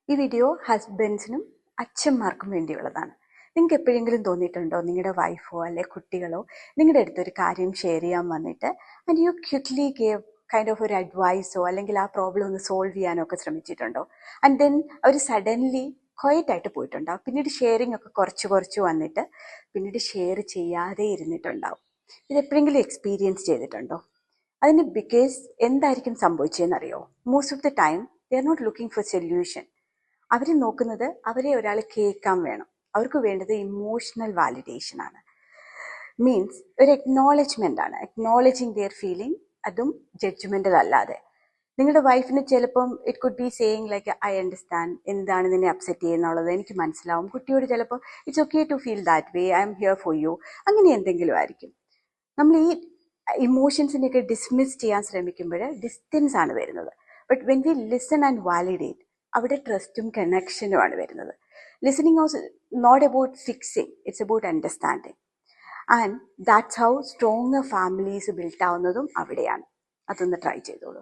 ഈ വീഡിയോ ഹസ്ബൻഡ്സിനും അച്ഛന്മാർക്കും വേണ്ടിയുള്ളതാണ്. നിങ്ങൾക്ക് എപ്പോഴെങ്കിലും തോന്നിയിട്ടുണ്ടോ നിങ്ങളുടെ വൈഫോ അല്ലെ കുട്ടികളോ നിങ്ങളുടെ അടുത്തൊരു കാര്യം ഷെയർ ചെയ്യാൻ വന്നിട്ട് and you quickly gave kind of ഒരു അഡ്വൈസോ അല്ലെങ്കിൽ ആ പ്രോബ്ലം ഒന്ന് സോൾവ് ചെയ്യാനോ ഒക്കെ ശ്രമിച്ചിട്ടുണ്ടോ? ആൻഡ് ദെൻ അവർ സഡൻലി ക്വയറ്റ് ആയിട്ട് പോയിട്ടുണ്ടാവും. പിന്നീട് ഷെയറിംഗ് ഒക്കെ കുറച്ച് വന്നിട്ട് പിന്നീട് ഷെയർ ചെയ്യാതെ ഇരുന്നിട്ടുണ്ടാവും. ഇത് എപ്പോഴെങ്കിലും എക്സ്പീരിയൻസ് ചെയ്തിട്ടുണ്ടോ? അതിന് ബിക്കോസ് എന്തായിരിക്കും സംഭവിച്ചതെന്നറിയോ? Most of the time they are not looking for solution. അവർ നോക്കുന്നത് അവരെ ഒരാൾ കേൾക്കാൻ വേണം. അവർക്ക് വേണ്ടത് ഇമോഷണൽ വാലിഡേഷൻ ആണ്. മീൻസ് ഒരു അക്നോളജ്മെന്റ് ആണ്, അക്നോളജിങ് ദിയർ ഫീലിംഗ്. അതും ജഡ്ജ്മെന്റൽ അല്ലാതെ. നിങ്ങളുടെ വൈഫിന് ചിലപ്പം it could be saying like I understand, എന്താണ് നിന്നെ അപ്സെറ്റ് ചെയ്യുന്നുള്ളത് എനിക്ക് മനസ്സിലാവും. കുട്ടിയോട് ചിലപ്പോൾ it's okay to feel that way, I'm here for you, അങ്ങനെ എന്തെങ്കിലും ആയിരിക്കും. നമ്മൾ ഈ ഇമോഷൻസിനെയൊക്കെ ഡിസ്മിസ് ചെയ്യാൻ ശ്രമിക്കുമ്പോൾ ഡിസ്റ്റൻസ് ആണ് വരുന്നത്. But when we listen and validate, അവിടെ ട്രസ്റ്റും കണക്ഷനുമാണ് വരുന്നത്. Listening was not about fixing, it's about understanding. And that's how strong families built ആവുന്നതും അവിടെയാണ്. അതൊന്ന് ട്രൈ ചെയ്തോളൂ.